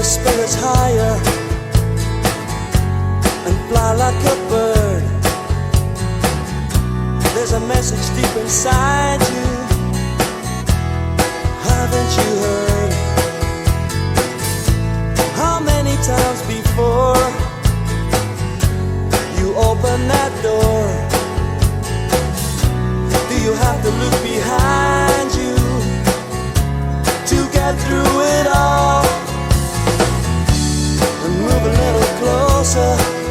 spirits higher and fly like a bird. There's a message deep inside you, haven't you heard? How many times before you open that door? Do you have to look behind you to get through it all? And move a little closer.